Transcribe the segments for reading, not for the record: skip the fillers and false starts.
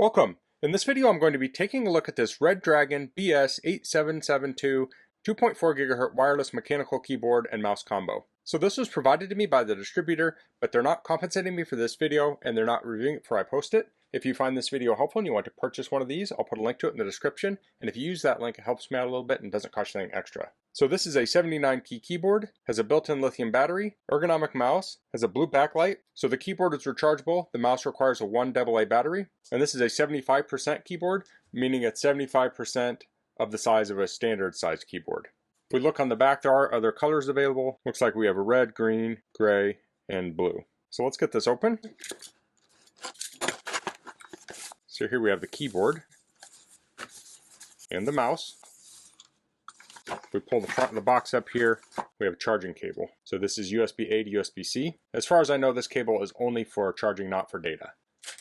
Welcome! In this video I'm going to be taking a look at this Redragon BS8772 2.4 GHz wireless mechanical keyboard and mouse combo. So this was provided to me by the distributor, but they're not compensating me for this video and they're not reviewing it before I post it. If you find this video helpful and you want to purchase one of these, I'll put a link to it in the description, and if you use that link it helps me out a little bit and doesn't cost you anything extra. So this is a 79 key keyboard, has a built-in lithium battery, ergonomic mouse, has a blue backlight, so the keyboard is rechargeable, the mouse requires a 1 AA battery, and this is a 75% keyboard, meaning it's 75% of the size of a standard size keyboard. If we look on the back, there are other colors available. Looks like we have a red, green, gray, and blue. So let's get this open. So here we have the keyboard and the mouse. If we pull the front of the box up here, we have a charging cable. So this is USB-A to USB-C. As far as I know, this cable is only for charging, not for data.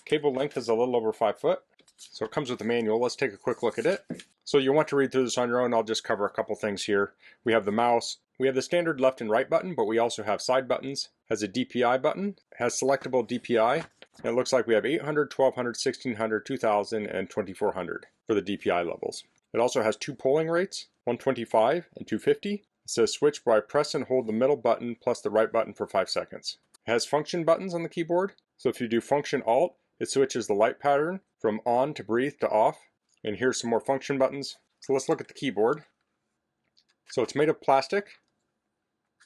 Cable length is a little over 5 foot. So it comes with a manual. Let's take a quick look at it. So you'll want to read through this on your own. I'll just cover a couple things here. We have the mouse. We have the standard left and right button, but we also have side buttons. It has a DPI button. It has selectable DPI. And it looks like we have 800, 1200, 1600, 2000, and 2400 for the DPI levels. It also has 2 polling rates, 125 and 250. It says switch by press and hold the middle button plus the right button for 5 seconds. It has function buttons on the keyboard. So if you do function alt, it switches the light pattern from on to breathe to off. And here's some more function buttons. So let's look at the keyboard. So it's made of plastic.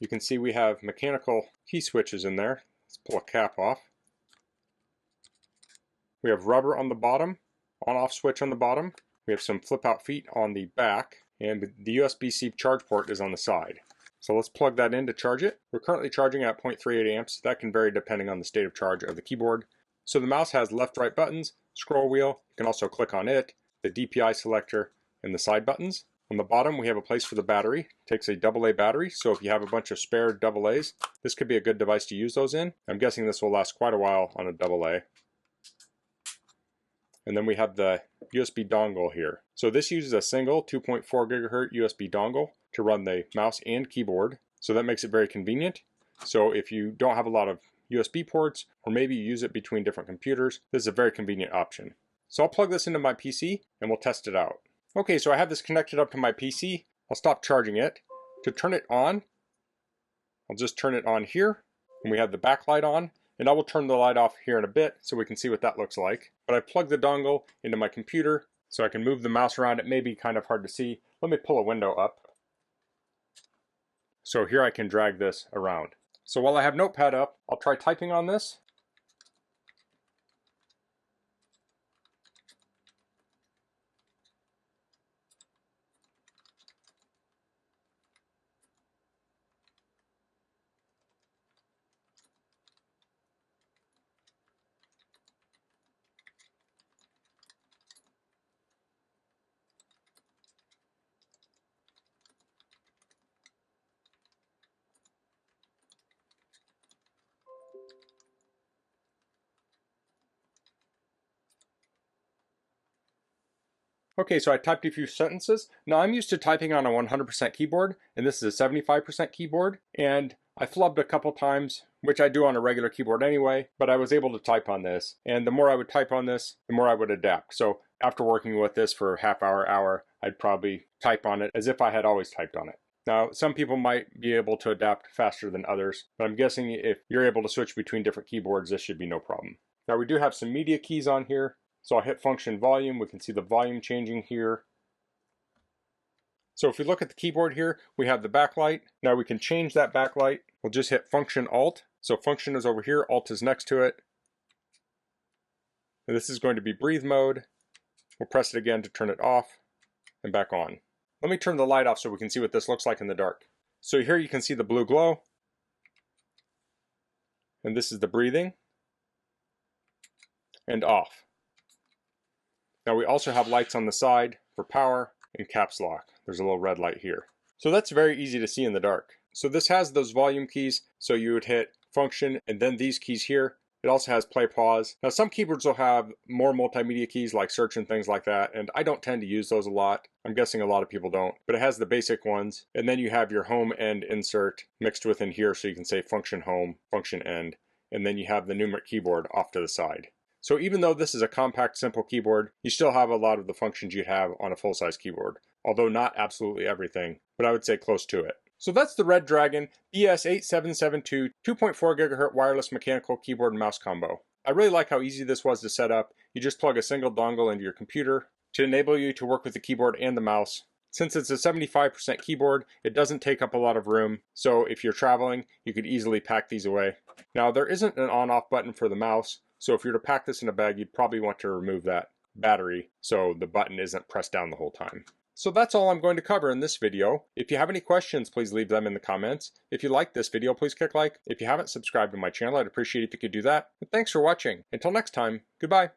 You can see we have mechanical key switches in there. Let's pull a cap off. We have rubber on the bottom, on-off switch on the bottom. We have some flip-out feet on the back, and the USB-C charge port is on the side. So let's plug that in to charge it. We're currently charging at 0.38 amps. That can vary depending on the state of charge of the keyboard. So the mouse has left-right buttons, scroll wheel. You can also click on it, the DPI selector, and the side buttons. On the bottom we have a place for the battery. It takes a AA battery, so if you have a bunch of spare AA's, this could be a good device to use those in. I'm guessing this will last quite a while on a AA. And then we have the USB dongle here. So this uses a single 2.4 GHz USB dongle to run the mouse and keyboard. So that makes it very convenient. So if you don't have a lot of USB ports, or maybe you use it between different computers, this is a very convenient option. So I'll plug this into my PC and we'll test it out. Okay, so I have this connected up to my PC. I'll stop charging it. To turn it on, I'll just turn it on here, and we have the backlight on. And I will turn the light off here in a bit so we can see what that looks like. But I plugged the dongle into my computer so I can move the mouse around. It may be kind of hard to see. Let me pull a window up. So here I can drag this around. So while I have Notepad up, I'll try typing on this. Okay, so I typed a few sentences. Now I'm used to typing on a 100% keyboard, and this is a 75% keyboard, and I flubbed a couple times, which I do on a regular keyboard anyway, but I was able to type on this. And the more I would type on this, the more I would adapt. So after working with this for a half hour, I'd probably type on it as if I had always typed on it. Now, some people might be able to adapt faster than others, but I'm guessing if you're able to switch between different keyboards, this should be no problem. Now we do have some media keys on here. So I'll hit function volume. We can see the volume changing here. So if we look at the keyboard here, we have the backlight. Now we can change that backlight. We'll just hit function alt. So function is over here, alt is next to it. And this is going to be breathe mode. We'll press it again to turn it off and back on. Let me turn the light off so we can see what this looks like in the dark. So here you can see the blue glow. And this is the breathing. And off. Now we also have lights on the side for power and caps lock. There's a little red light here. So that's very easy to see in the dark. So this has those volume keys. So you would hit function and then these keys here. It also has play pause. Now some keyboards will have more multimedia keys like search and things like that. And I don't tend to use those a lot. I'm guessing a lot of people don't. But it has the basic ones. And then you have your home and insert mixed within here. So you can say function home, function end. And then you have the numeric keyboard off to the side. So even though this is a compact, simple keyboard, you still have a lot of the functions you'd have on a full-size keyboard. Although not absolutely everything, but I would say close to it. So that's the Redragon BS8772 2.4 GHz wireless mechanical keyboard and mouse combo. I really like how easy this was to set up. You just plug a single dongle into your computer to enable you to work with the keyboard and the mouse. Since it's a 75% keyboard, it doesn't take up a lot of room, so if you're traveling, you could easily pack these away. Now, there isn't an on-off button for the mouse, so if you were to pack this in a bag, you'd probably want to remove that battery so the button isn't pressed down the whole time. So that's all I'm going to cover in this video. If you have any questions, please leave them in the comments. If you liked this video, please click like. If you haven't subscribed to my channel, I'd appreciate it if you could do that. And thanks for watching. Until next time, goodbye.